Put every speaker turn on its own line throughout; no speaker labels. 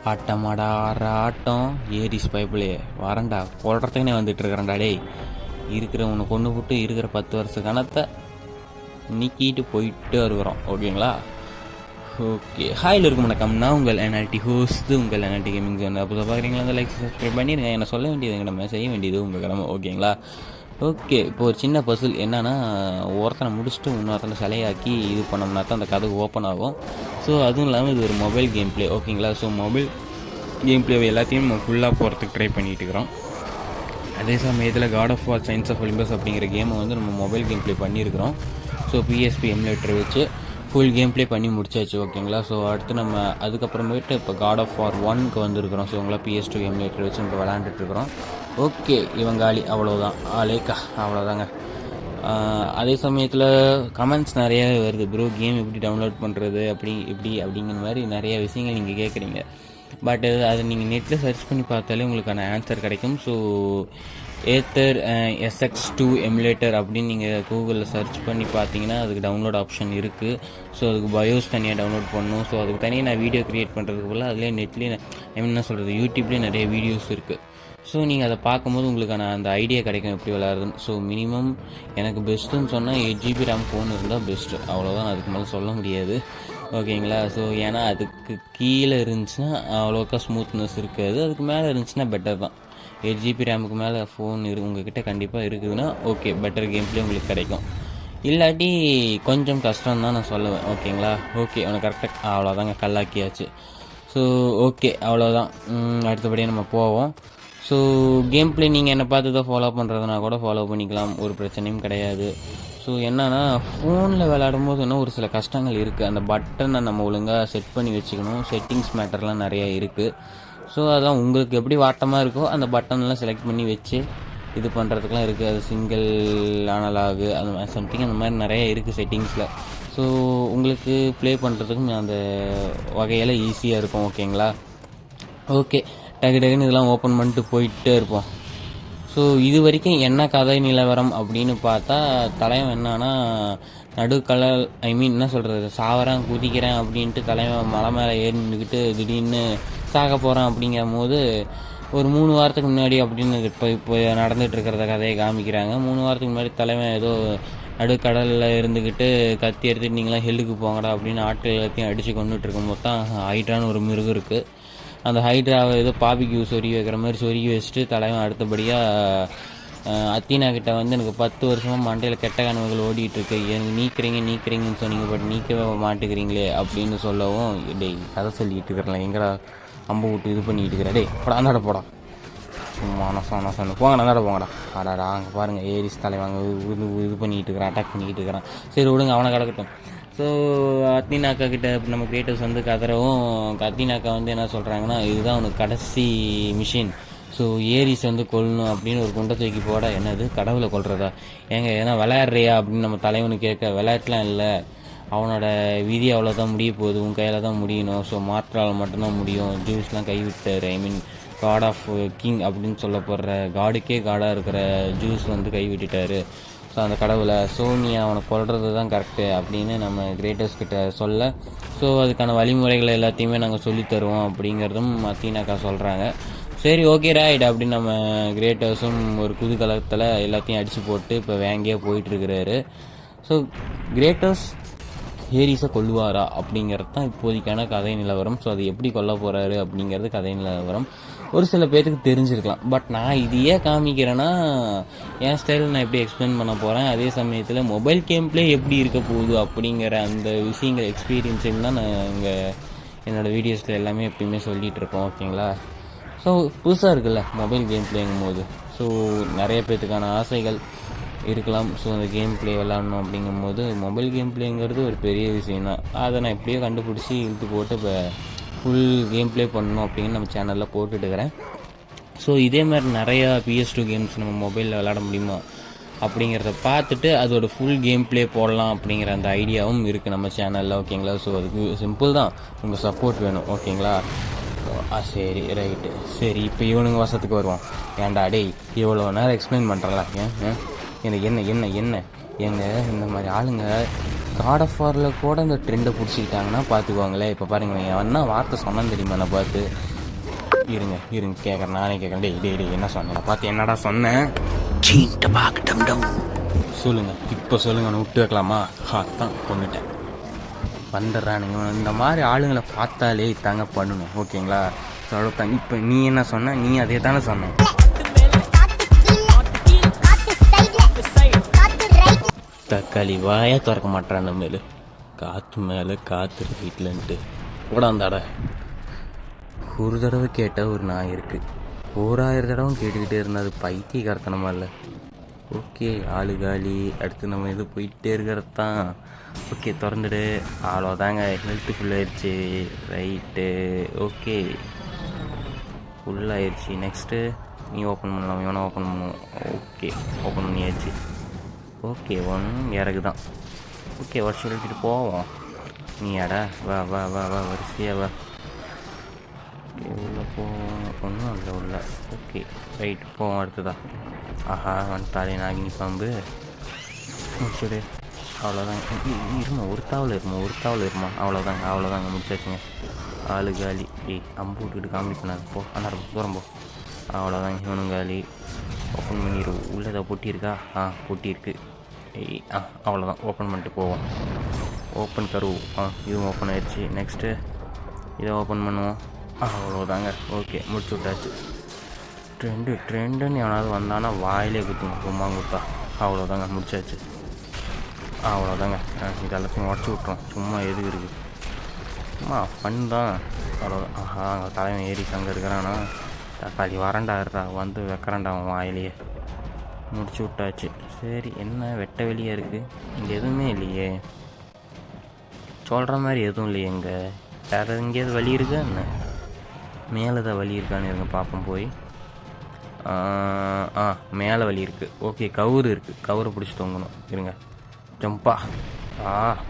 ஆட்டமாடா ஆடுற ஆட்டம் ஏரிஸ் பைப்பிளே வரண்டா கொள்றதுக்குனே வந்துட்டு இருக்கிறேன்டா டேய். இருக்கிறவனை கொண்டு போட்டு இருக்கிற 10 வருஷ கணத்தை நீக்கிட்டு போயிட்டு வருகிறோம். ஓகேங்களா? ஓகே, ஹாயில் இருக்கும் வணக்கம். நான் உங்கள் என்ஆர்டி ஹோஸ்ட், உங்கள் என்ஆர்டி கேமிங் ஜோன். அப்போ பார்க்குறீங்களா? அந்த லைக் சப்ஸ்கிரைப் பண்ணிடுங்க. என்ன சொல்ல வேண்டியது நம்ம செய்ய வேண்டியது உங்கள் கிழமை. ஓகேங்களா? ஓகே, இப்போ ஒரு சின்ன பசில் என்னன்னா, ஒருத்தனை முடிச்சுட்டு இன்னொருத்தனை சிலையாக்கி இது பண்ணோம்னா தான் அந்த கதை ஓப்பன் ஆகும். ஸோ அதுவும் இல்லாமல் இது ஒரு மொபைல் கேம் பிளே. ஓகேங்களா? ஸோ மொபைல் கேம் பிளே எல்லாத்தையும் நம்ம ஃபுல்லாக போகிறதுக்கு ட்ரை பண்ணிகிட்டு இருக்கிறோம். அதே சமயத்தில் God of War Chains of Olympus அப்படிங்கிற கேமை வந்து நம்ம மொபைல் கேம் பிளே பண்ணியிருக்கிறோம். ஸோ பிஎஸ்பி எமுலேட்டர் வச்சு ஃபுல் கேம் பிளே பண்ணி முடிச்சாச்சு. ஓகேங்களா? ஸோ அடுத்து நம்ம அதுக்கப்புறமேட்டு இப்போ காட் ஆஃப் வார் 1க்கு வந்துருக்கிறோம். ஸோ உங்களாம் PS2 எமுலேட்டர் வச்சு நம்ம விளாண்டுட்டுருக்குறோம். ஓகே, இவங்காலி அவ்வளோதான், ஆலேக்கா அவ்வளோதாங்க. அதே சமயத்தில் கமெண்ட்ஸ் நிறையா வருது, ப்ரோ கேம் எப்படி டவுன்லோட் பண்ணுறது அப்படி இப்படி அப்படிங்கிற மாதிரி நிறைய விஷயங்கள் நீங்கள் கேட்குறீங்க. பட் அது நீங்கள் நெட்டில் சர்ச் பண்ணி பார்த்தாலே உங்களுக்கான ஆன்சர் கிடைக்கும். ஸோ ஏத்தர் SX2 எமுலேட்டர் அப்படின்னு நீங்கள் கூகுளில் சர்ச் பண்ணி பார்த்தீங்கன்னா அதுக்கு டவுன்லோட் ஆப்ஷன் இருக்குது. ஸோ அதுக்கு பயோஸ் தனியாக டவுன்லோட் பண்ணணும். ஸோ அதுக்கு தனியாக நான் வீடியோ க்ரியேட் பண்ணுறதுக்கு போல் அதுலேயே நெட்லேயே என்ன சொல்கிறது, யூடியூப்லேயே நிறைய வீடியோஸ் இருக்குது. ஸோ நீங்கள் அதை பார்க்கும்போது உங்களுக்கான அந்த ஐடியா கிடைக்கும் எப்படி விளையாடுறதுன்னு. ஸோ மினிமம் எனக்கு பெஸ்ட்டுன்னு சொன்னால் 8GB RAM ஃபோன் இருந்தால் பெஸ்ட்டு. அவ்வளோதான், அதுக்கு மேலே சொல்ல முடியாது. ஓகேங்களா? ஸோ ஏன்னா அதுக்கு கீழே இருந்துச்சுன்னா அவ்வளோக்கா ஸ்மூத்னஸ் இருக்காது, அதுக்கு மேலே இருந்துச்சுன்னா பெட்டர் தான். 8GB ரேமுக்கு மேலே ஃபோன் உங்ககிட்ட கண்டிப்பாக இருக்குதுன்னா ஓகே, பெட்டர் கேம் பிளே உங்களுக்கு கிடைக்கும். இல்லாட்டி கொஞ்சம் கஷ்டம் தான் நான் சொல்லுவேன். ஓகேங்களா? ஓகே, உனக்கு கரெக்டாக அவ்வளோதாங்க, கல்லாக்கியாச்சு. ஸோ ஓகே, அவ்வளோதான். அடுத்தபடியாக நம்ம போவோம். ஸோ கேம் பிளே நீங்கள் என்னை பார்த்து தான் ஃபாலோ பண்ணுறதுனா கூட ஃபாலோ பண்ணிக்கலாம், ஒரு பிரச்சனையும் கிடையாது. ஸோ என்னென்னா ஃபோனில் விளையாடும் போது இன்னும் ஒரு சில கஷ்டங்கள் இருக்குது. அந்த பட்டனை நம்ம ஒழுங்காக செட் பண்ணி வச்சுக்கணும். செட்டிங்ஸ் மேட்டர்லாம் நிறையா இருக்குது. ஸோ அதான் உங்களுக்கு எப்படி வாட்டமாக இருக்கோ அந்த பட்டன்லாம் செலக்ட் பண்ணி வச்சு இது பண்ணுறதுக்குலாம் இருக்குது. அது சிங்கிள் அனலாகு அந்த மாதிரி சம்திங் அந்த மாதிரி நிறைய இருக்குது செட்டிங்ஸில். ஸோ உங்களுக்கு ப்ளே பண்ணுறதுக்கும் அந்த வகையில் ஈஸியாக இருக்கும். ஓகேங்களா? ஓகே, டக்குன்னு இதெல்லாம் ஓப்பன் பண்ணிட்டு போயிட்டே இருப்போம். ஸோ இது வரைக்கும் என்ன கதை நிலவரம் அப்படின்னு பார்த்தா, தலைவன் என்னன்னா நடுக்கடல் என்ன சொல்கிறது, சாவறேன் குதிக்கிறேன் அப்படின்ட்டு தலைவன் மலை மேலே ஏறி நின்றுக்கிட்டு திடீர்னு சாக போகிறான். அப்படிங்கிற போது ஒரு 3 வாரத்துக்கு முன்னாடி அப்படின்னு இப்போ நடந்துகிட்டு இருக்கிறத கதையை காமிக்கிறாங்க. 3 வாரத்துக்கு முன்னாடி தலைவன் ஏதோ நடுக்கடலில் இருந்துக்கிட்டு கத்தி எடுத்துட்டு நீங்களாம் ஹெல்லுக்கு போங்கடா அப்படின்னு ஆட்கள் எல்லாத்தையும் அடித்து கொண்டுட்டு இருக்கும்போது தான் ஹைட்ரான்னு ஒரு மிருகம் இருக்குது. அந்த ஹைட்ராவை ஏதோ பாபிக்கு சொருகி வைக்கிற மாதிரி சொருகி வச்சுட்டு தலைவன் அடுத்தபடியாக அத்தீனா கிட்ட வந்து எனக்கு 10 வருஷமாக மண்டையில் கெட்ட கனவுகள் ஓடிட்டுருக்கு, எனக்கு நீக்கிறீங்கன்னு சொன்னீங்க, பட் நீக்கவே மாட்டுக்கிறீங்களே அப்படின்னு சொல்லவும், டேய் கதை சொல்லிக்கிட்டு இருக்கிறேன், எங்கடா அம்பு விட்டு இது பண்ணிக்கிட்டு இருக்கிறேன், டேய் படா அந்தாட போடா, சும்மா சொன்ன போங்க அந்தாட போங்கடா. அடாடா அங்கே பாருங்கள் ஏரிஸ் தலைவாங்க இது பண்ணிக்கிட்டு இருக்கிறான், அட்டாக் பண்ணிக்கிட்டு இருக்கிறான். சரி விடுங்க, அவனை கிடக்கட்டும். ஸோ அத்தீனாக்கா கிட்ட நம்ம கிரியேட்டர்ஸ் வந்து கதறவும், அத்தீனாக்கா வந்து என்ன சொல்கிறாங்கன்னா, இதுதான் அவனுக்கு கடைசி மிஷின். ஸோ ஏரிஸ் வந்து கொல்லணும் அப்படின்னு ஒரு குண்டை தூக்கி போட, என்னது கடவுளை கொல்றதா ஏங்க, ஏன்னா விளையாடுறியா அப்படின்னு நம்ம தலைவனுக்கு கேட்க, விளையாட்டுலாம் இல்லை, அவனோட விதி அவ்வளோதான் முடிய போகுது, உன் கையில் தான் முடியணும். ஸோ மாற்றால் மட்டும்தான் முடியும். ஜூஸ்லாம் கைவிட்டார், காட் ஆஃப் கிங் அப்படின்னு சொல்ல போடுற காடுக்கே காடாக இருக்கிற ஜூஸ் வந்து கைவிட்டுட்டார். ஸோ அந்த கடவுளை, ஸோ நீ அவனை கொல்றது தான் கரெக்டு அப்படின்னு நம்ம கிரியேட்டர்ஸ் கிட்ட சொல்ல, ஸோ அதுக்கான வழிமுறைகளை எல்லாத்தையுமே நாங்கள் சொல்லித்தருவோம் அப்படிங்கிறதும் அத்தீனாக்கா சொல்கிறாங்க. சரி ஓகே ரைட் அப்படின்னு நம்ம கிரியேட்டர்ஸும் ஒரு குதூகலத்தில் எல்லாத்தையும் அடித்து போட்டு இப்போ வேங்கையாக போயிட்டுருக்கிறாரு. ஸோ கிரியேட்டர்ஸ் ஏரிஸை கொல்லுவாரா அப்படிங்கிறது தான் இப்போதைக்கான கதை நிலவரம். ஸோ அது எப்படி கொல்ல போகிறாரு அப்படிங்கிறது கதை நிலவரம். ஒரு சில பேர்த்துக்கு தெரிஞ்சிருக்கலாம், பட் நான் இது ஏன் காமிக்கிறேன்னா என் ஸ்டைலில் நான் எப்படி எக்ஸ்பிளைன் பண்ண போகிறேன், அதே சமயத்தில் மொபைல் கேம் பிளே எப்படி இருக்க போகுது அப்படிங்கிற அந்த விஷயங்கள் எக்ஸ்பீரியன்ஸையும் தான் நான் இங்கே என்னோடய வீடியோஸில் எல்லாமே எப்பயுமே சொல்லிகிட்டு இருக்கோம். ஓகேங்களா? ஸோ புதுசாக இருக்குல்ல மொபைல் கேம் பிளேங்கும் போது, ஸோ நிறைய பேர்த்துக்கான ஆசைகள் இருக்கலாம். ஸோ அந்த கேம் பிளே விளாட்ணும் அப்படிங்கும்போது மொபைல் கேம் பிளேங்கிறது ஒரு பெரிய விஷயம் தான். அதை நான் எப்படியோ கண்டுபிடிச்சி இழுத்து போட்டு இப்போ ஃபுல் கேம் பிளே பண்ணணும் அப்படின்னு நம்ம சேனலில் போட்டுட்டுக்கிறேன். ஸோ இதே மாதிரி நிறையா PS2 கேம்ஸ் நம்ம மொபைலில் விளாட முடியுமா அப்படிங்கிறத பார்த்துட்டு அதோட ஃபுல் கேம் பிளே போடலாம் அப்படிங்கிற அந்த ஐடியாவும் இருக்குது நம்ம சேனலில். ஓகேங்களா? ஸோ அதுக்கு சிம்பிள் தான், உங்கள் சப்போர்ட் வேணும். ஓகேங்களா? சரி ரைட்டு. சரி, இப்போ இவனுங்க வசத்துக்கு வருவான். ஏன்டா டேய் இவ்வளோ நேரம் எக்ஸ்பிளைன் பண்ணுறல, ஏன் எனக்கு என்ன எங்க இந்த மாதிரி ஆளுங்க காட் ஆஃப் வாரில் கூட இந்த ட்ரெண்டை பிடிச்சிக்கிட்டாங்கன்னா பார்த்துக்குவாங்களே. இப்போ பாருங்க என்ன வார்த்தை சொன்னேன்னு தெரியுமா நான் பார்த்து. இருங்க கேட்குறேன், நானே கேட்குறேன். டேய் என்ன சொன்னேன் பார்த்து, என்னடா சொன்னேன்? சொல்லுங்கள், இப்போ சொல்லுங்கள், நான் விட்டு வைக்கலாமா? அதான் கொண்டுட்டேன், வந்துடுறானுங்க. இந்த மாதிரி ஆளுங்களை பார்த்தாலே தாங்க பண்ணணும், ஓகேங்களா? சொல்ல இப்போ நீ என்ன சொன்ன? நீ அதே தானே சொன்ன. தக்காளி வாயா திறக்க மாட்டான் மேலே, காற்று மேலே காற்று வீட்டிலன்ட்டு கூட அந்தாட. ஒரு தடவை கேட்டால் ஒரு நாய் இருக்குது, 1000 தடவை கேட்டுக்கிட்டே இருந்தால் அது பைத்திய கரத்தனமா இல்லை? ஓகே, ஆளு காலி. அடுத்து நம்ம இது போயிட்டே இருக்கிறது தான். ஓகே, திறந்துடு. அவ்வளோதாங்க, ஹெல்த்து ஃபுல்லாகிடுச்சு. ரைட்டு, ஓகே, ஃபுல்லாகிடுச்சு. நெக்ஸ்ட்டு நீ ஓப்பன் பண்ணலாம், இவனை ஓப்பன் பண்ணுவோம். ஓகே, ஓப்பன் பண்ணியாச்சு. ஓகே, ஒன்றும் இறகு தான். ஓகே, வருஷம் எழுதிட்டு போவோம். நீ அடா வா வரிசையாக வா. ஓகே, உள்ளே போவோம். ஒன்றும் இல்லை உள்ள. ஓகே, ரைட், போவோம். அடுத்ததா. ஆஹா, வந்துட்டாலே நாகினி பாம்பு. முடிச்சுடு. அவ்வளோதாங்க. இருமா, ஒரு தாவல் இருமா. அவ்வளோதாங்க, முடிச்சாச்சுங்க. ஆளு காலி. அம்பு விட்டுக்கிட்டு காமெடி பண்ணாது, போ. அண்ணா தூரம் போ. அவ்வளோதாங்க, இவனும் காலி. ஓப்பன் பண்ணிடுவோம். உள்ளே ஏதாவது பொட்டி இருக்கா? பொட்டி இருக்குது. அவ்வளோதான், ஓப்பன் பண்ணிட்டு போவோம். ஓப்பன் கருவு. இதுவும் ஓப்பன் ஆயிடுச்சு. நெக்ஸ்ட்டு இதை ஓப்பன் பண்ணுவோம். அவ்வளோதாங்க. ஓகே, முடிச்சு விட்டாச்சு. ட்ரெண்டுன்னு எவனாவது வந்தானா வாயிலே குத்துங்க, சும்மா கொடுத்தா. அவ்வளோதாங்க, முடிச்சாச்சு. அவ்வளோதாங்க, இதெல்லாத்தையும் உடச்சி விட்றோம். சும்மா எது இருக்குது, சும்மா ஃபன் தான். அவ்வளோதான். அங்கே தலைவன் ஏறி அங்கே இருக்கிறானா? தக்காளி வரண்டாடுறா, வந்து வைக்கிறான்டா அவன் வாயிலேயே. முடிச்சு விட்டாச்சு. சரி, என்ன வெட்ட வெளியே இருக்குது? இங்கே எதுவுமே இல்லையே, சொல்கிற மாதிரி எதுவும் இல்லையே. இங்கே வேறு எங்கேயாவது வழி இருக்கா என்ன? மேலே தான் வழி இருக்கான்னு இருங்க பார்ப்போம் போய். மேலே வழி இருக்குது. ஓகே, கவுரு இருக்குது, கவுரை பிடிச்சி தொங்கணும். இருங்க, ஜம்பா.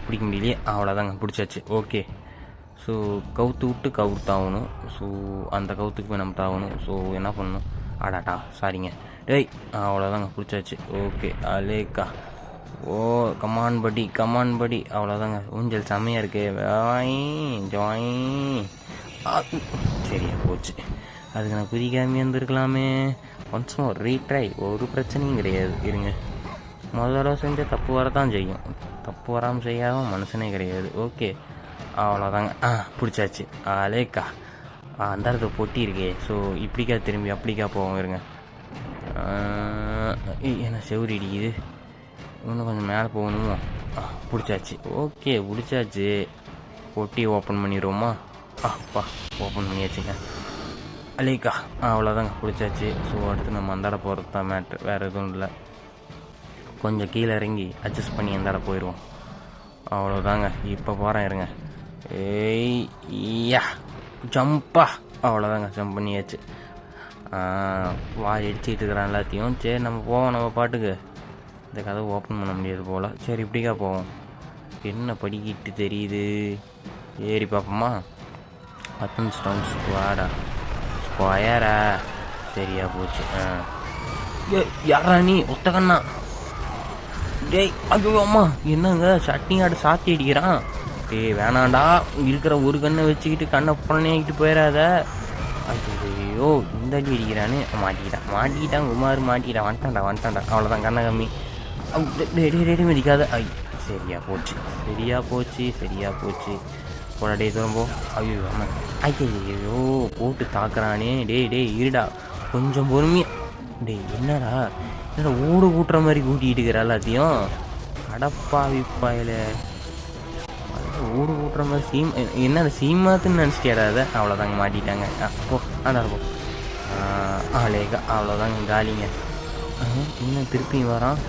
பிடிக்க முடியலையே. அவ்வளோதாங்க, பிடிச்சாச்சு. ஓகே, ஸோ கவுத்து விட்டு கவுர் தாகணும். ஸோ அந்த கவுத்துக்கு போய் நம்ம தாகணும். ஸோ என்ன பண்ணணும்? ஆடாட்டா, சாரிங்க. டேய், அவ்வளோதாங்க, பிடிச்சாச்சு. ஓகே, அலேக்கா. ஓ, கமான் படி. அவ்வளோதாங்க, ஊஞ்சல் செம்மையாக இருக்கு. ஜாய். சரியா போச்சு. அதுக்கு நான் குதிக்காமே இருந்திருக்கலாமே. ஒன்ஸ் மோர் ரீட்ரை, ஒரு பிரச்சனையும் கிடையாது. இருங்க, முதல்ல செஞ்ச தப்பு வரதான் செய்யும், தப்பு வராமல் செய்யாத மனுஷனே கிடையாது. ஓகே, அவ்வளோதாங்க. பிடிச்சாச்சு. அலேக்கா. அந்த இடத்துல பொட்டி இருக்கே. ஸோ இப்படிக்கா திரும்பி அப்படிக்கா போவோம். இருங்க, ஏன்னா செவுரி இடிக்குது, இன்னும் கொஞ்சம் மேலே போகணுமோ? பிடிச்சாச்சு. ஓகே, பிடிச்சாச்சு. பொட்டி ஓப்பன் பண்ணிடுவோமா? ஓப்பன் பண்ணியாச்சுங்க. அலேக்கா. அவ்வளோதாங்க, பிடிச்சாச்சு. ஸோ அடுத்து நம்ம அந்தாட போகிறது தான் மேட்ரு, வேறு எதுவும் இல்லை. கொஞ்சம் கீழே இறங்கி அட்ஜஸ்ட் பண்ணி அந்தாட போயிடுவோம். அவ்வளோதாங்க, இப்போ போகிறேன். இருங்க. ஜம்பா. அவ்வளோதாங்க, ஜம்ப் பண்ணியாச்சு. வாய் அடிச்சுட்டு இருக்கிறான் எல்லாத்தையும். சரி, நம்ம போவோம் நம்ம பாட்டுக்கு. இந்த கதை ஓப்பன் பண்ண முடியாது போல். சரி, இப்படிக்கா போவோம். என்ன படிக்கிட்டு தெரியுது, ஏறி பார்ப்போமா? அத்தன் ஸ்டோன் ஸ்கொயரா? சரியா போச்சு. யாரா நீ? ஒத்தகண்ணா. டேய், ஐயோ அம்மா, என்னங்க சட்னி ஆடு சாத்தி அடிக்கிறான்? டேய், வேணாண்டா, இருக்கிற ஒரு கண்ணை வச்சுக்கிட்டு கண்ணை புறணியாக்கிட்டு போயிடாத. ஐயோ, இந்த அடி அடிக்கிறானு. மாட்டிக்கிட்டான் குமார், வந்துட்டான்டா. அவ்வளோதான், கண்ணை கம்மி. ரெடி மதிக்காத. சரியா போச்சு. போடா, டே திரும்ப. ஐயோ அம்மா, ஐயோ போட்டு தாக்குறானே. டேய் இருடா, கொஞ்சம் பொறுமையா. டேய், என்னடா ஊடு கூட்டுற மாதிரி கூட்டிகிட்டு இருக்கிற எல்லாத்தையும்? அடப்பாவி பாயில, ஊடு கூட்டுற மாதிரி என்ன சீமாத்துன்னு நினச்சிட்டாத. அவ்வளோதாங்க, மாட்டிட்டாங்க. போ, போ. லேக்கா. அவ்வளோதாங்க, காலிங்க. இன்னும் திருப்பியும் வரான்.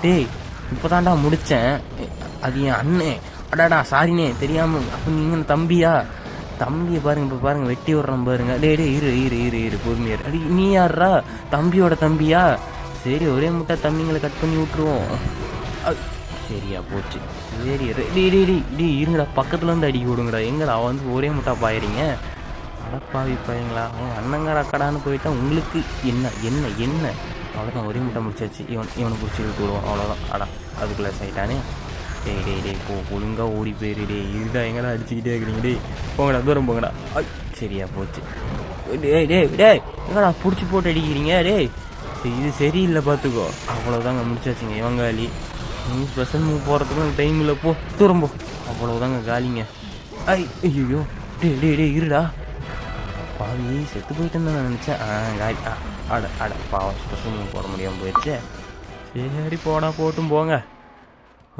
டேய், இப்போ தான்டா முடித்தேன். அது என் அண்ணன். அடாடா, சாரிண்ணே, தெரியாமல். அப்போ நீங்கள் தம்பியை பாருங்க, இப்போ பாருங்க, வெட்டி விட்றோம் பாருங்க. டே இரு பொறுமையா. அடி, நீ யாரா? தம்பியோட தம்பியா? சரி, ஒரே முட்டை தம்பிங்களை கட் பண்ணி விட்ருவோம். சரியா போச்சு. சரி, டே இருங்கடா, பக்கத்துல இருந்து அடிக்க விடுங்கடா. எங்கடா வந்து ஒரே முட்டா பாயிறீங்க? அடப்பாவி பாருங்களா, அவன் அண்ணங்கார அக்கடான்னு போயிட்டா உங்களுக்கு என்ன? அவ்வளோதான், ஒரே முட்டை முடிச்சாச்சு. இவனை பிடிச்சி விட்டு விடுவோம். அவ்வளோதான். அதுக்குள்ளே சைட்டானே. டேய் போ, ஒழுங்காக ஓடி போயிரு டே. இருடா, எங்கடா அடிச்சுக்கிட்டே இருக்கிறீங்க டே. போங்கடா, தூரம் போங்கடா. சரியா போச்சு. டேய் எங்கடா பிடிச்சி போட்டு அடிக்கிறீங்க டேய். இது சரியில்லை பார்த்துக்கோ. அவ்வளோதாங்க, முடிச்சாச்சுங்க. இவன் காலி. நீ ஸ்பெஷல் மூவ் போகிறதுக்கும் டைம் இல்லை, போ தூரம் போ. அவ்வளோதாங்க காலிங்க. ஐயோ டே இருடா. பாவி செத்து போயிட்டேன்னு தான் நான் நினச்சேன். காலி. அட பாவம், ஸ்பெஷல் மூவ் போட முடியாமல் போயிடுச்சு. சரி போடா, போட்டும் போங்க.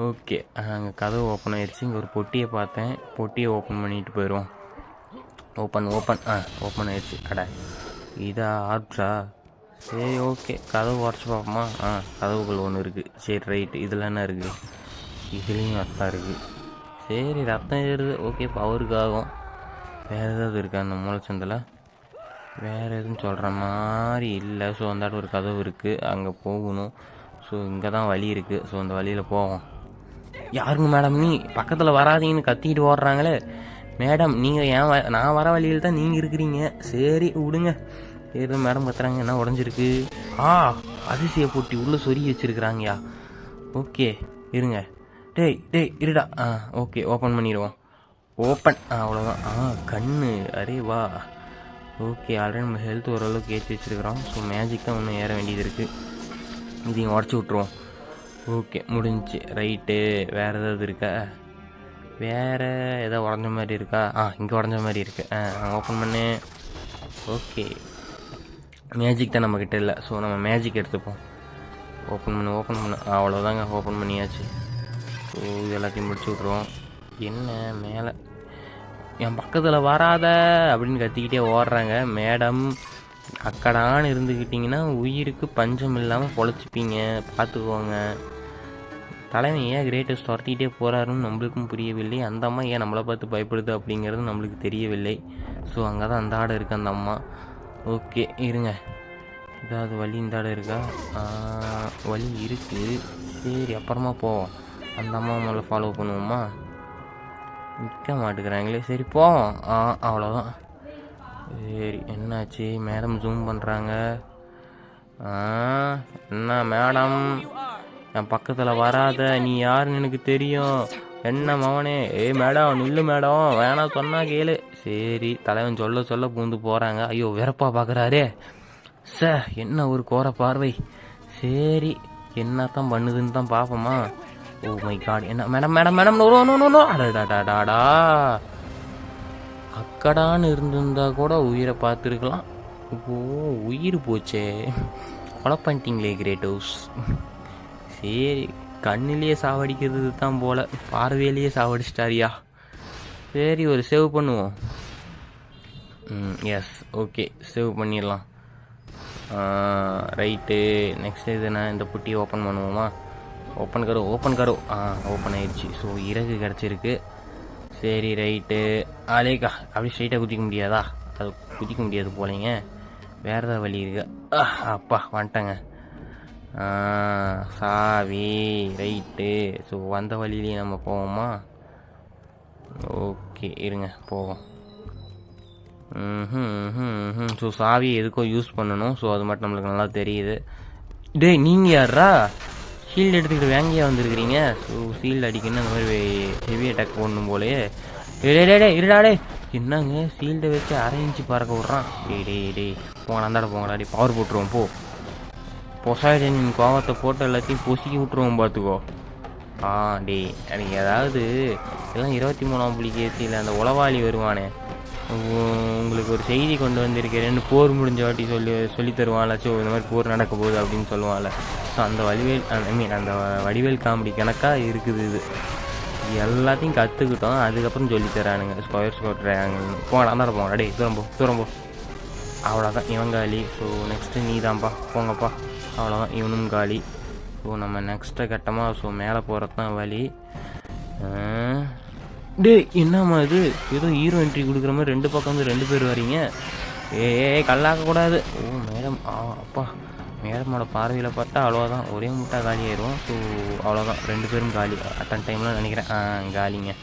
ஓகே, அங்கே கதவு ஓப்பன் ஆயிடுச்சு. இங்கே ஒரு பொட்டியை பார்த்தேன். பொட்டியை ஓப்பன் பண்ணிட்டு போயிடுவோம். ஓப்பன் ஆயிடுச்சு. இதா ஆர்ட்ஸா? சரி ஓகே, கதவு உடச்சி பார்ப்போமா? கதவுகள் ஒன்று இருக்குது. சரி ரைட்டு. இதில் என்ன இருக்குது? இதுலேயும் ரத்தம் இருக்குது. சரி ரத்தம் ஏறுது. ஓகே, பவருக்கு ஆகும். வேறு ஏதாவது இருக்கா அந்த மூலச்சந்தில்? வேறு எதுவும் சொல்கிற மாதிரி இல்லை. ஸோ அந்த ஒரு கதவு இருக்குது, அங்கே போகணும். ஸோ இங்கே தான் வழி இருக்குது. ஸோ அந்த வழியில் போவோம். யாருங்க மேடம் நீ பக்கத்தில் வராதீங்கன்னு கத்திக்கிட்டு ஓடுறாங்களே. மேடம் நீங்கள் நான் வர வழியில் தான் நீங்கள் இருக்கிறீங்க. சரி விடுங்க. ஏதோ மேடம் கத்துறாங்க. என்ன உடஞ்சிருக்கு? அதிசய போட்டி உள்ளே சொருகி வச்சுருக்குறாங்கயா. ஓகே இருங்க. டேய் இருடா. ஓகே, ஓப்பன் பண்ணிடுவோம். ஓப்பன். அவ்வளோதான். கண்ணு. அரே வா. ஓகே, ஆல்ரெடி நம்ம ஹெல்த் ஓரளவுக்கு ஏற்றி வச்சுருக்கிறோம். ஸோ மேஜிக் தான் இன்னும் ஏற வேண்டியது இருக்குது. இதையும் உடச்சி விட்ருவோம். ஓகே, முடிஞ்சிச்சு. ரைட்டு. வேறு ஏதாவது இருக்கா? வேறு எதாவது உடஞ்ச மாதிரி இருக்கா? இங்கே உடஞ்ச மாதிரி இருக்குது. ஓப்பன் பண்ணு. ஓகே, மேஜிக் தான் நம்மக்கிட்ட இல்லை. ஸோ நம்ம மேஜிக் எடுத்துப்போம். ஓப்பன் பண்ணு. அவ்வளோதாங்க, ஓப்பன் பண்ணியாச்சு. ஸோ இது எல்லாத்தையும் முடிச்சு விட்ருவோம். என்ன மேலே என் பக்கத்தில் வராத அப்படின்னு கத்திக்கிட்டே ஓடுறாங்க. மேடம் அக்கடான்னு இருந்துக்கிட்டிங்கன்னா உயிருக்கு பஞ்சம் இல்லாமல் பொழைச்சிப்பீங்க, பார்த்துக்கோங்க. தலைவன் ஏன் கிரேட்டஸ்ட் துரத்திக்கிட்டே போகிறாருன்னு நம்மளுக்கும் புரியவில்லை. அந்த அம்மா ஏன் நம்மளை பார்த்து பயப்படுது அப்படிங்கிறது நம்மளுக்கு தெரியவில்லை. ஸோ அங்கே தான் அந்த ஆடை இருக்குது, அந்த அம்மா. ஓகே இருங்க, ஏதாவது வழி இந்த ஆடை இருக்கா? வழி இருக்குது. சரி அப்புறமா போவோம். அந்த அம்மா மேலே ஃபாலோ பண்ணுவோமா? நிற்க மாட்டேங்கிறாங்களே. சரி போவோம். அவ்வளோதான். சரி என்னாச்சு? மேடம் ஜூம் பண்ணுறாங்க. என்ன மேடம், என் பக்கத்தில் வராத, நீ யாருன்னு எனக்கு தெரியும். என்ன மவனே? மேடம் நில்லு மேடம், வேணாம் சொன்னால் கேளு. சரி தலைவன் சொல்ல பூந்து போகிறாங்க. ஐயோ வெறப்பா பார்க்குறாரே சார், என்ன ஒரு கோர பார்வை. சரி என்ன தான் பண்ணுதுன்னு தான் பார்ப்போமா? Oh my God. என்ன மேடம் நோ. அடடாடாடா, அக்கடான்னு இருந்திருந்தா கூட உயிரை பார்த்துருக்கலாம். ஓ உயிர் போச்சே, கொலை பண்ணிட்டீங்களே கிரேட்டோஸ். சரி கண்ணிலேயே சாவடிக்கிறது தான் போல், பார்வையிலேயே சாவடிச்சிட்டாரியா. சரி ஒரு சேவ் பண்ணுவோம். எஸ் ஓகே, சேவ் பண்ணிடலாம். ரைட்டு. நெக்ஸ்ட் இது நான் இந்த புட்டியை ஓப்பன் பண்ணுவோமா? ஓப்பன் கரோ. ஓப்பன் ஆயிடுச்சு. ஸோ இறகு கிடச்சிருக்கு. சரி ரைட்டு. அலேக்கா அப்படி ஸ்ட்ரைட்டாக குதிக்க முடியாதா? அது குதிக்க முடியாது போலங்க. வேறு ஏதாவது வழி இருக்கு? அப்பா வந்துட்டேங்க. சாவி. ரைட்டு. ஸோ வந்த வழியிலேயே நம்ம போவோமா? ஓகே இருங்க போவோம். ஸோ சாவி எதுக்கோ யூஸ் பண்ணணும். ஸோ அது மட்டும் நம்மளுக்கு நல்லா தெரியுது. டேய் நீங்கள் யாரா ஷீல்டு எடுத்துக்கிட்டு வேங்கையாக வந்துருக்கிறீங்க? ஸோ ஷீல்டு அடிக்கணும் அந்த மாதிரி ஹெவி அட்டாக் போடணும் போலே. இருடாடே என்னங்க ஷீல்டை வச்சு 1/2 இன்ச்சு பறக்க விட்றான். டேய் போங்கடா, அந்தாட போங்கடா. டே பவர் போட்டுருவோம். பொசாய்டன் கோவத்தை போட்டு எல்லாத்தையும் பொசுக்கி விட்ருவோம் பார்த்துக்கோ. டேய் எனக்கு ஏதாவது எல்லாம் 23ஆம் புலிகேசியில் அந்த உளவாளி வருவானே, உங்களுக்கு ஒரு செய்தி கொண்டு வந்திருக்கேன், போர் முடிஞ்ச வாட்டி சொல்லி தருவான்ல. ஸோ இந்த மாதிரி போர் நடக்க போகுது அப்படின்னு சொல்லுவான்ல. ஸோ அந்த அந்த வடிவேல் காமெடி கணக்காக இருக்குது. இது எல்லாத்தையும் கற்றுக்கிட்டோம், அதுக்கப்புறம் சொல்லித்தரானுங்க. ஸ்கொயர் ட்ரையாங்கிள்னு. போங்கடா டே தூரம் போ. அவ்வளோதான், இவன் காலி. ஸோ நெக்ஸ்ட்டு நீ தான்ப்பா, போங்கப்பா. அவ்வளோதான், இவனும் காலி. ஸோ நம்ம நெக்ஸ்ட்டு கட்டமாக ஸோ மேலே போகிறது தான் வழி. என்னம்மா இது, ஏதோ ஹீரோ என்ட்ரி கொடுக்குற மாதிரி 2 பக்கம் வந்து 2 பேர் வரீங்க. கல்லாக்கக்கூடாது. ஓ மேடம், அப்பா மேடமோட பார்வையில் பார்த்தா அவ்வளோதான், ஒரே முட்டா காலி ஆயிரும். ஸோ அவ்வளோதான், 2 பேரும் காலி அட்டன் டைம்லாம் நினைக்கிறேன். காலிங்க.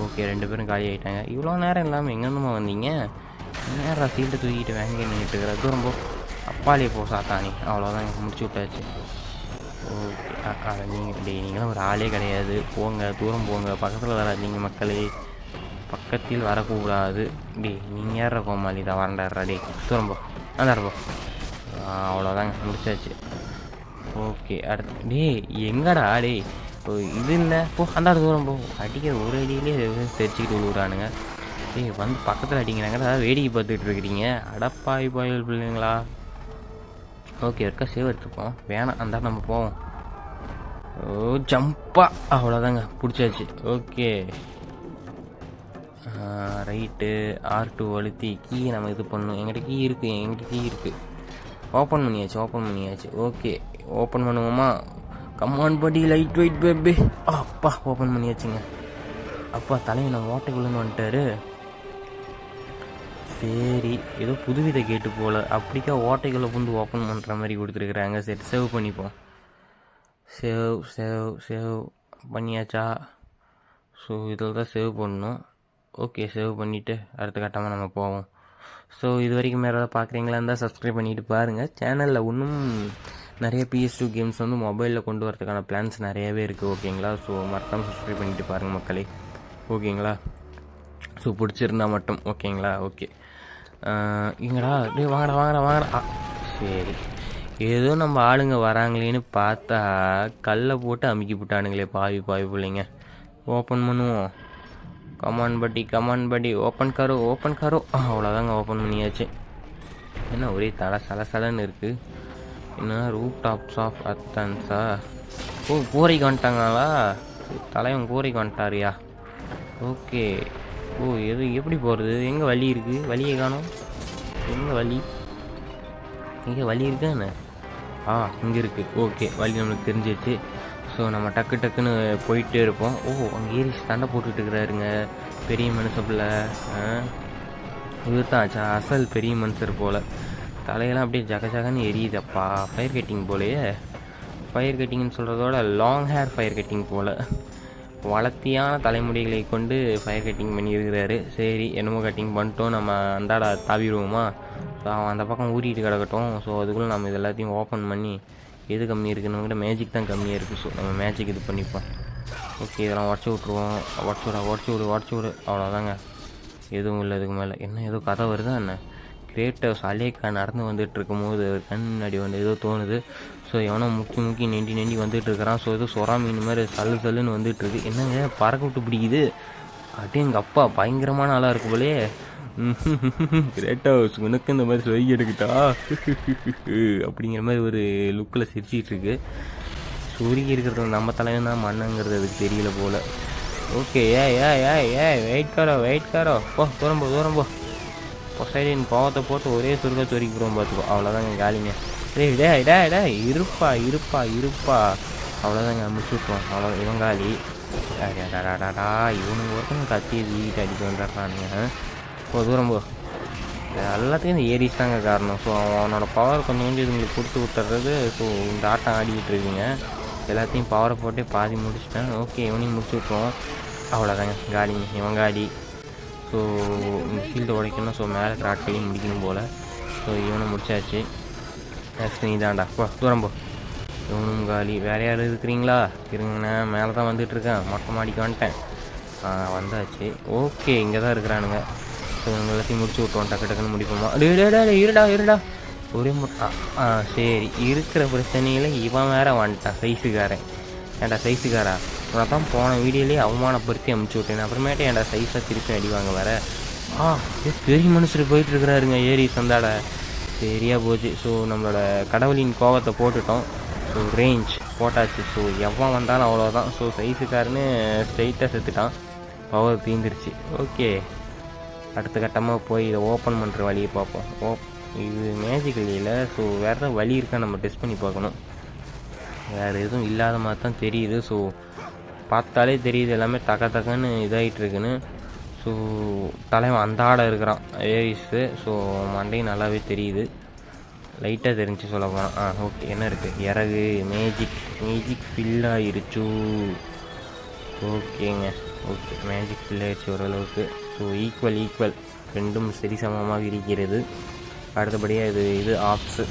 ஓகே 2 பேரும் காலி ஆகிட்டாங்க. இவ்வளோ நேரம் இல்லாமல் எங்கேருந்துமா வந்தீங்க? நேரம் சீட்டை தூக்கிட்டு வேங்க நின்றுட்டு இருக்கிற. தூரம் போ, அப்பாலே போ சாத்தானி. அவ்வளோதான், முடிச்சு விட்டாச்சு. ஓகே. அட நீங்களாம் ஒரு ஆளே கிடையாது. போங்க, தூரம் போங்க. பக்கத்தில் வராதீங்க மக்களே. பக்கத்தில் வரக்கூடாது. நீங்கள் ஏற கோமாளி தான் வரண்டாடுறா. தூரம் போ. அந்தாட போ. அவ்வளோதாங்க, முடிச்சாச்சு. ஓகே, அடுத்து எங்கடா இது இல்லை போ. அந்தாட தூரம் போ. அடிக்கிற ஒரு அடியிலே தெரிச்சுக்கிட்டு விழுவுறானுங்க. வந்து பக்கத்தில் அடிக்கிறாங்க. அதாவது வேடிக்கை பார்த்துக்கிட்டு இருக்கிறீங்க. அடப்பாய் பாயல் பிள்ளைங்களா. ஓகே, ஒருக்கா சேவ் எடுத்துப்போம். வேணாம், அந்த நம்ம போவோம். ஜம்பா. அவ்வளோதாங்க, பிடிச்சாச்சு. Okay, right. R2 அழுத்தி கீயை நம்ம இது பண்ணணும். எங்கிட்ட கீ இருக்குது. ஓப்பன் பண்ணியாச்சு. ஓகே, ஓப்பன் பண்ணுவோமா? கமான் படி, லைட் வெயிட் பேபி. அப்பா, ஓப்பன் பண்ணியாச்சுங்க. அப்பா, தலைமை நம்ம ஓட்டைக்குள்ளேன்னு வந்துட்டாரு. சரி, ஏதோ புதுவித கேட்டு போல். அப்படிக்கா ஓட்டைக்குள்ளே புந்து ஓப்பன் பண்ணுற மாதிரி கொடுத்துருக்குறாங்க. சரி, சேவ் பண்ணிப்போம். சேவ் பண்ணியாச்சா? ஸோ இதில் தான் சேவ் பண்ணணும். ஓகே, சேவ் பண்ணிவிட்டு அடுத்த கட்டமாக நம்ம போவோம். ஸோ இது வரைக்கும் வேறு ஏதாவது பார்க்குறீங்களா இருந்தால் சப்ஸ்கிரைப் பண்ணிவிட்டு பாருங்கள். சேனலில் இன்னும் நிறைய PS2 கேம்ஸ் வந்து மொபைலில் கொண்டு வரதுக்கான பிளான்ஸ் நிறையவே இருக்குது. ஓகேங்களா? ஸோ மறக்காமல் சப்ஸ்கிரைப் பண்ணிவிட்டு பாருங்கள் மக்களே. ஓகேங்களா? ஸோ பிடிச்சிருந்தா மட்டும். ஓகேங்களா? ஓகே, இங்கடா வாங்கடா. சரி, ஏதோ நம்ம ஆளுங்க வராங்களேன்னு பார்த்தா கல்லை போட்டு அமுக்கி விட்டானுங்களே பாவி பிள்ளைங்க. ஓப்பன் பண்ணுவோம். கமான் பட்டி ஓப்பன் காரோ. அவ்வளோதாங்க, ஓப்பன் பண்ணியாச்சு. என்ன ஒரே சலசலன்னு இருக்குது. என்ன ரூப் டாப்ஸ் ஆஃப் அத்தன்ஸா? கூரைக்கு வந்துட்டாங்களா? தலைவன் கூரைக்கு வந்துட்டாரியா? ஓகே. எது எப்படி போகிறது? எங்கே வழி இருக்குது? வழியை காணோம். எங்கே வழி இருக்கா என்ன? இங்கே இருக்குது. ஓகே, வழி நம்மளுக்கு தெரிஞ்சிச்சு. ஸோ நம்ம டக்குன்னு போயிட்டே இருப்போம். அங்கே ஏறி சண்டை போட்டுக்கிட்டு இருக்கிறாருங்க பெரிய மனுஷப்பில். இவர் தான் அசல் பெரிய மனுஷர் போல். தலையெல்லாம் அப்படியே ஜகன்னு எரியுதப்பா. ஃபயர் கட்டிங் போலையே. ஃபயர் கட்டிங்னு சொல்கிறதோட லாங் ஹேர் ஃபயர் கட்டிங் போல். வளர்த்தியான தலைமுடிகளை கொண்டு ஃபயர் கட்டிங் பண்ணியிருக்கிறாரு. சரி, என்னமோ கட்டிங் பண்ணிட்டோம். நம்ம அந்தாட தாவிடுவோமா? ஸோ அவன் அந்த பக்கம் ஊறிட்டு கிடக்கட்டும். ஸோ அதுக்குள்ளே நம்ம இது எல்லாத்தையும் ஓப்பன் பண்ணி எது கம்மி இருக்குன்னு கூட மேஜிக் தான் கம்மியாக இருக்குது. ஸோ நம்ம மேஜிக் இது பண்ணிப்போம். ஓகே, இதெல்லாம் உடச்சி விட்ருவோம். உடச்சி விடு. அவ்வளோதாங்க, எதுவும் இல்லை இதுக்கு மேலே. என்ன ஏதோ கதை வருதா என்ன? கிரேட்டர்ஸ் அலேக்கா நடந்து வந்துட்டு இருக்கும்போது கண் முன்னாடி வந்து ஏதோ தோணுது. ஸோ எவனோ முக்கி நெண்டி வந்துட்டு இருக்கிறான். ஸோ ஏதோ சொரா மீன் மாதிரி சல்லுன்னு வந்துட்டு இருக்கு. என்னங்க பறக்க விட்டு பிடிக்குது? அப்படியே எங்கள் அப்பா பயங்கரமான ஆளாக இருக்கு போலே. கிரேட்டர்ஸ் உனக்கு இந்த மாதிரி சொல்லி எடுக்கிட்டா அப்படிங்கிற மாதிரி ஒரு லுக்கில் சிரிச்சிட்டு இருக்கு. சுருகி இருக்கிறது நம்ம தலைவன் தான் மண்ணுங்கிறது அதுக்கு தெரியல போல். ஓகே, வெயிட் காரோ. தூரம் போ. பொசைடின் கோவத்தை போட்டு ஒரே சுருக்க சொருக்கிக்கிறோம் பார்த்துக்கோ. அவ்வளோதாங்க, காலிங்க. இருப்பா. அவ்வளோதாங்க, முடிச்சு விட்ருவோம். அவ்வளோ இவன் காலி. இவனுங்க ஒருத்தவங்க கத்தி வீட்டு அடிக்க வந்துடுறானுங்க. தூரம் போ. எல்லாத்துக்கும் இந்த ஏரிஸ் தாங்க காரணம். ஸோ அவனோட பவர் கொஞ்சம் இதுங்களுக்கு கொடுத்து விட்டுறது. ஸோ இந்த ஆட்டம் ஆடிக்கிட்டு இருக்குங்க. எல்லாத்தையும் பவரை போட்டு பாதி முடிச்சிட்டேன். ஓகே, இவனையும் முடிச்சு விட்ருவோம். அவ்வளோதாங்க, காலிங்க. இவன் காலி. ஸோ இந்த ஃபீல்டை உடைக்கணும். ஸோ மேலே ஆட்களையும் முடிக்கணும் போல். ஸோ இவனை முடிச்சாச்சு. நெக்ஸ்ட் நீ தான்டா. தூரம் போ. இவனும் காலி. வேறு யாரும் இருக்கிறீங்களா? இருங்கண்ணா, மேலே தான் வந்துட்டுருக்கேன். மொட்டை மாடிக்கு வந்துட்டேன். வந்தாச்சு. ஓகே, இங்கே தான் இருக்கிறானுங்க. ஸோ இவங்க எல்லாத்தையும் முடிச்சு விட்டுவோம். டக்குன்னு முடிப்போமா? இருடா ஒரே சரி, இருக்கிற பிரச்சனையில் இவன் வேற வந்துட்டான். சைஸுக்காரன். ஏன்டா சைஸுக்காரா, உன்னை தான் போன வீடியோலேயே அவமானப்படுத்தி அமுச்சு விட்டேன். அப்புறமேட்டு ஏன்டா சைஸாக திருப்பி அடிவாங்க வேறு. பெரிய மனுஷர் போயிட்டுருக்குறாருங்க ஏரி சந்தாட. சரியாக போச்சு. ஸோ நம்மளோட கடவுளின் கோவத்தை போட்டுட்டோம். ஸோ ரேஞ்ச் போட்டாச்சு. ஸோ எவன் வந்தாலும் அவ்வளோதான். ஸோ சைஸுக்காரன்னு ஸ்ட்ரைட்டாக செத்துட்டான். பவர் தீந்துருச்சு. ஓகே, அடுத்த கட்டமாக போய் இதை ஓப்பன் பண்ணுற வழியை பார்ப்போம். இது மேஜிக் இல்லையில. ஸோ வேறு ஏதாவது வழி இருக்கா நம்ம டெஸ்ட் பண்ணி பார்க்கணும். வேறு எதுவும் இல்லாத மாதிரி தான் தெரியுது. ஸோ பார்த்தாலே தெரியுது எல்லாமே தக்கன்னு இதாகிட்டுருக்குன்னு. ஸோ தலைவன் அந்த ஆடை இருக்கிறான் ஏரிஸு. ஸோ மண்டையும் நல்லாவே தெரியுது. லைட்டாக தெரிஞ்சு சொல்ல போகிறான். ஓகே, என்ன இருக்குது? இறகு மேஜிக் ஃபில் ஆகிருச்சு. ஓகேங்க, ஓகே, மேஜிக் ஃபில் ஆகிடுச்சு ஓரளவுக்கு. ஸோ ஈக்குவல் ரெண்டும் சரிசமமாக இருக்கிறது. அடுத்தபடியாக இது ஆப்ஸு.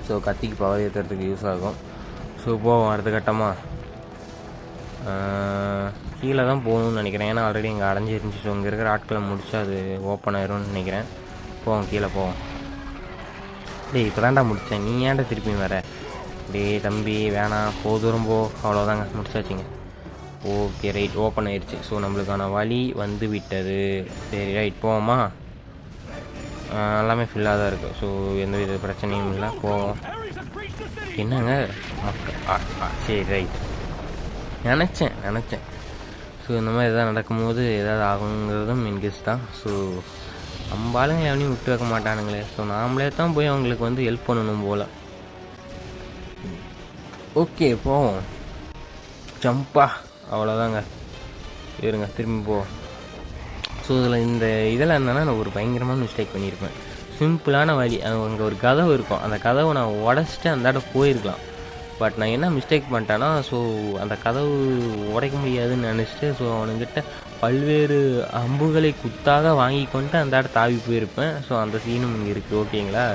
ஸோ கத்திக்கு பவர் ஏற்றுறதுக்கு யூஸ் ஆகும். ஸோ போவோம் அடுத்த கட்டமாக. கீழே தான் போகணும்னு நினைக்கிறேன், ஏன்னா ஆல்ரெடி இங்கே அடைஞ்சிருந்துச்சு. ஸோ இங்கே இருக்கிற ஆட்களை முடிச்சு அது ஓப்பன் ஆயிரும்னு நினைக்கிறேன். போவோம் கீழே போவோம். டேய் இப்போ தான்டா முடித்தேன், நீ ஏன்டா திருப்பியும் வேறு? டேய் தம்பி வேணாம், தூரம் போ. அவ்வளோதாங்க, முடிச்சாச்சுங்க. ஓகே ரைட், ஓப்பன் ஆயிடுச்சு. ஸோ நம்மளுக்கான வழி வந்து விட்டது. சரி ரைட் போவோமா? எல்லாமே ஃபில்லாக தான் இருக்குது. ஸோ எந்த வித பிரச்சனையும் இல்லை, போவோம். என்னங்க சரி ரைட், நினச்சேன். ஸோ இந்த மாதிரி எதாவது நடக்கும்போது எதாவது ஆகுங்கிறதும் இன்கேஸ் தான். ஸோ நம்ம ஆளுங்க எவனையும் விட்டு வைக்க மாட்டானுங்களே. ஸோ நாமளே தான் போய் அவங்களுக்கு வந்து ஹெல்ப் பண்ணணும் போல். ஓகே போவோம். ஜம்பா, அவ்வளோதாங்க. இருங்க திரும்பி போவோம். ஸோ இதில் என்னென்னா நான் ஒரு பயங்கரமான மிஸ்டேக் பண்ணியிருப்பேன். சிம்பிளான வழி, அங்கே ஒரு கதவு இருக்கும், அந்த கதவை நான் உடச்சிட்டு அந்த இடம் போயிருக்கலாம். பட் நான் என்ன மிஸ்டேக் பண்ணிட்டேன்னா, ஸோ அந்த கதவு உடைக்க முடியாதுன்னு நினச்சிட்டு ஸோ அவனுங்கிட்ட பல்வேறு அம்புகளை குத்தாக வாங்கி கொண்டு அந்த இடம் தாவி போயிருப்பேன். ஸோ அந்த சீனும் இங்கே இருக்குது ஓகேங்களா.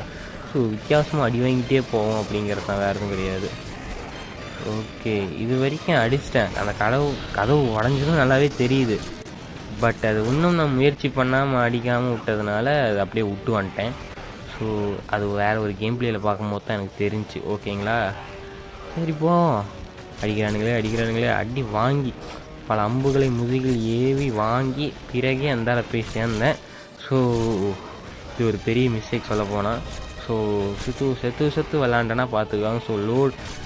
ஸோ வித்தியாசமாக அடி வாங்கிட்டே போவோம் அப்படிங்கிறது தான், வேறு எதுவும் கிடையாது. ஓகே இது வரைக்கும் அடிச்சிட்டேன். அந்த கதவு உடஞ்சதும் நல்லாவே தெரியுது. பட் அது இன்னும் நான் முயற்சி பண்ணாமல் அடிக்காமல் விட்டதுனால அது அப்படியே விட்டு வந்துட்டேன். ஸோ அது வேறு ஒரு கேம் பிளேயில் பார்க்கும்போது தான் எனக்கு தெரிஞ்சு ஓகேங்களா. சரி போ, அடிக்கிறானுங்களே அடி வாங்கி பல அம்புகளை முதுகில் ஏவி வாங்கி பிறகே அந்த போய் சேர்ந்தேன். ஸோ இது ஒரு பெரிய மிஸ்டேக் சொல்ல போனால். ஸோ செத்து விளாண்டனா பார்த்துக்குவாங்க. ஸோ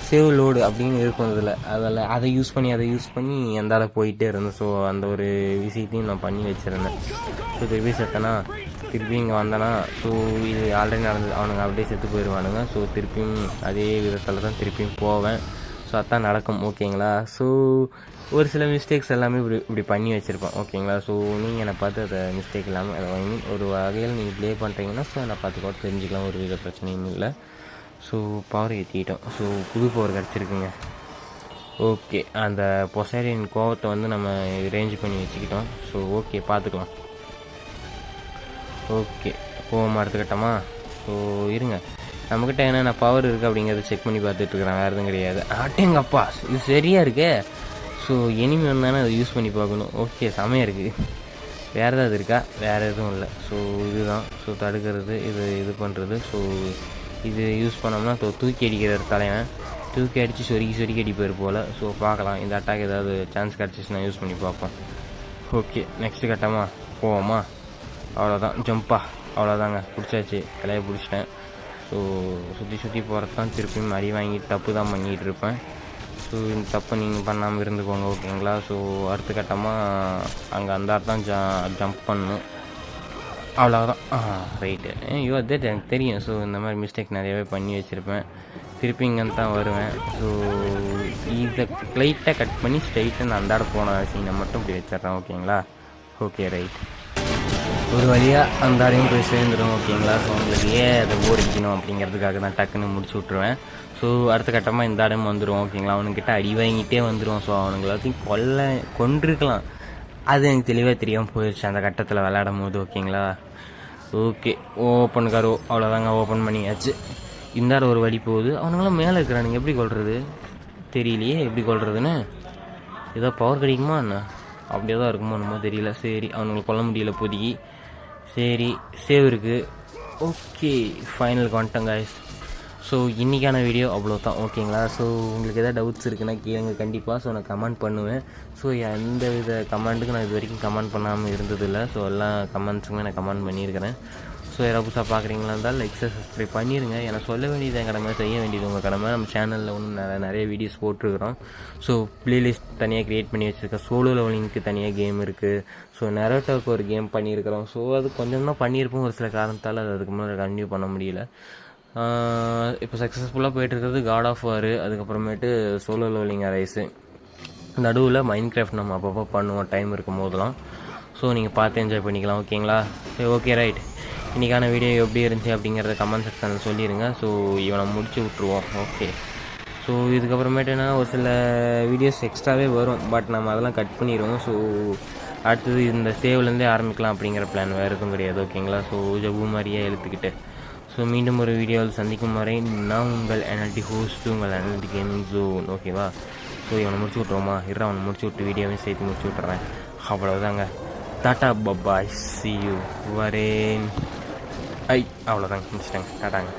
சேவ் லோடு அப்படின்னு இருக்கும் இதில், அதை யூஸ் பண்ணி அந்த போயிட்டே இருந்தேன். ஸோ அந்த ஒரு விஷயத்தையும் நான் பண்ணி வச்சுருந்தேன். ஸோ திருப்பி செத்தனா, திருப்பி இங்கே வந்தேன்னா ஸோ இது ஆல்ரெடி நடந்தது, அவனுங்க அப்படியே செத்து போயிடுவானுங்க. ஸோ திருப்பியும் அதே விதத்தில் தான் திருப்பியும் போவேன். ஸோ அதான் நடக்கும் ஓகேங்களா. ஸோ ஒரு சில மிஸ்டேக்ஸ் எல்லாமே இப்படி பண்ணி வச்சுருப்பேன் ஓகேங்களா. ஸோ நீங்கள் என்னை பார்த்து அதை மிஸ்டேக் இல்லாமல் அதை ஒரு வகையில் நீங்கள் ப்ளே பண்ணுறீங்கன்னா ஸோ என்னை பார்த்து கூட தெரிஞ்சுக்கலாம், ஒரு வித பிரச்சனையும் இல்லை. ஸோ பவர் ஏற்றிட்டோம். ஸோ புது பவர் கிடச்சிருக்குங்க. ஓகே அந்த பொசைடியன் கோவத்தை வந்து நம்ம ரேஞ்ச் பண்ணி வச்சுக்கிட்டோம். ஸோ ஓகே பார்த்துக்கலாம். ஓகே போவோமா அடுத்த கட்டமா? ஸோ இருங்க, நம்மக்கிட்ட என்னென்ன பவர் இருக்குது அப்படிங்கிறத செக் பண்ணி பார்த்துட்ருக்குறேன், வேறு எதுவும் கிடையாது. ஆட்டேங்கப்பா இது சரியாக இருக்கே. ஸோ எனிமி வந்தானே அதை யூஸ் பண்ணி பார்க்கணும். ஓகே செமையாக இருக்குது. வேறு ஏதாவது இருக்கா? வேறு எதுவும் இல்லை. ஸோ இதுதான். ஸோ தடுக்கிறது, இது பண்ணுறது. ஸோ இது யூஸ் பண்ணோம்னா தூக்கி அடிக்கிறார் தலைவன், தூக்கி அடித்து சொருக்கி அடிப்பார் போல். ஸோ பார்க்கலாம், இந்த அட்டாக் ஏதாவது சான்ஸ் கிடச்சிச்சுன்னா யூஸ் பண்ணி பார்ப்போம். ஓகே நெக்ஸ்ட்டு கட்டமா போவோமா? அவ்வளோதான், ஜம்பா அவ்வளோதாங்க, பிடிச்சாச்சு, கிளைய பிடிச்சிட்டேன். ஸோ சுற்றி போகிறது தான், திருப்பியும் அடி வாங்கி தப்பு தான் பண்ணிகிட்டு இருப்பேன். ஸோ இந்த தப்பை நீங்கள் பண்ணாமல் இருந்துக்கோங்க ஓகேங்களா. ஸோ அடுத்த கட்டமாக அங்கே அந்த தான் ஜம்ப் பண்ணணும், அவ்வளோதான். ரைட்டு ஐயோ அதே எனக்கு தெரியும். ஸோ இந்த மாதிரி மிஸ்டேக் நிறையவே பண்ணி வச்சுருப்பேன். திருப்பி இங்கே தான் வருவேன். ஸோ இதை லைட்டாக கட் பண்ணி ஸ்ட்ரைட்டாக நான் அந்தாட போன சீனை மட்டும் இப்படி வச்சிட்றேன் ஓகேங்களா. ஓகே ரைட், ஒரு வழியாக அந்தாடையும் போய் சேர்ந்துடும் ஓகேங்களா. ஸோ உங்களுக்கு ஏன் அதை ஓடிக்கணும் அப்படிங்கிறதுக்காக தான் டக்குன்னு முடிச்சு விட்ருவேன். ஸோ அடுத்த கட்டமாக இந்த இடம் வந்துடும் ஓகேங்களா. அவனுக்கிட்ட அடி வாங்கிட்டே வந்துடும். ஸோ அவனுங்க எல்லாத்தையும் கொண்டிருக்கலாம், அது எனக்கு தெளிவாக தெரியாமல் போயிடுச்சு அந்த கட்டத்தில் விளையாடும் போது ஓகேங்களா. ஓகே ஓப்பன் காரோ, அவ்வளோதாங்க, ஓப்பன் பண்ணியாச்சு. இந்த இடம் ஒரு வழி போகுது. அவனுங்களாம் மேலே இருக்கிறானுங்க, எப்படி கொள்வது தெரியலையே, எப்படி கொள்றதுன்னு. ஏதோ பவர் கிடைக்குமா என்ன, அப்படியே தான் இருக்குமோ என்னமோ தெரியல. சரி அவனுங்களை கொல்ல முடியல இப்போதைக்கு. சரி சேவ் இருக்குது. ஓகே ஃபைனல் வந்துட்டோம் காய்ஸ். ஸோ இன்றைக்கான வீடியோ அவ்வளோ தான் ஓகேங்களா. ஸோ உங்களுக்கு எதாவது டவுட்ஸ் இருக்குன்னா கேளுங்க கண்டிப்பாக. ஸோ நான் கமெண்ட் பண்ணுவேன். ஸோ எந்த வித கமெண்ட்டுக்கு நான் இது வரைக்கும் கமெண்ட் பண்ணாமல் இருந்ததில்லை. ஸோ எல்லா கமெண்ட்ஸுக்குமே நான் கமெண்ட் பண்ணியிருக்கிறேன். ஸோ யாராவது புதுசாக பார்க்குறீங்களா இருந்தால் லைக் சப்ஸ்கிரைப் பண்ணிடுங்க. ஏன்னா சொல்ல வேண்டியது என் கடமை, செய்ய வேண்டியது உங்கள் கடமை. நம்ம சேனலில் ஒன்றும் நிறைய வீடியோஸ் போட்டிருக்கிறோம். ஸோ ப்ளேலிஸ்ட் தனியாக க்ரியேட் பண்ணி வச்சுருக்கேன். சோலோ லெவலிங்க்கு தனியாக கேம் இருக்குது. ஸோ நரோட்டோவுக்கு ஒரு கேம் பண்ணியிருக்கிறோம். ஸோ அது கொஞ்சம் தான் பண்ணியிருப்போம், ஒரு சில காரணத்தால் அது அதுக்கு முன்னாடி கண்டினியூ பண்ண முடியல. இப்போ சக்ஸஸ்ஃபுல்லாக போய்ட்டுருக்கிறது காட் ஆஃப் வார், அதுக்கப்புறமேட்டு சோலோ லெவலிங் அரைஸு, நடுவில் மைண்ட் கிராஃப்ட் நம்ம அப்பப்போ பண்ணுவோம் டைம் இருக்கும் போதெல்லாம். ஸோ நீங்கள் பார்த்து என்ஜாய் பண்ணிக்கலாம் ஓகேங்களா. சரி ஓகே ரைட், இன்றைக்கான வீடியோ எப்படி இருந்துச்சு அப்படிங்கிறத கமெண்ட் செக்ஷனில் சொல்லிடுங்க. ஸோ இவனை முடிச்சு விட்ருவோம் ஓகே. ஸோ இதுக்கப்புறமேட்டு என்ன ஒரு சில வீடியோஸ் எக்ஸ்ட்ராவே வரும், பட் நம்ம அதெல்லாம் கட் பண்ணிடுவோம். ஸோ அடுத்தது இந்த சேவ்லேருந்தே ஆரம்பிக்கலாம் அப்படிங்கிற பிளான் வேறு எதுவும் கிடையாது ஓகேங்களா. ஸோ ஜவ்வு மாதிரியே எழுத்துக்கிட்டு ஸோ மீண்டும் ஒரு வீடியோவில் சந்திக்கும் வரை நான் உங்கள் NLT ஹோஸ்ட், உங்கள் NLT கேமிங் ஜோன். ஓகேவா? ஸோ இவனை முடிச்சு விட்ருவோமா? அவனை முடிச்சு விட்டு வீடியோவையும் சேர்த்து முடிச்சு விட்டுறேன். அவ்வளோதாங்க. டாட்டா பபாய், சி யூ வரேன். அவ்வளோதாங்க, முடிச்சிட்டாங்க. டாட்டாங்க.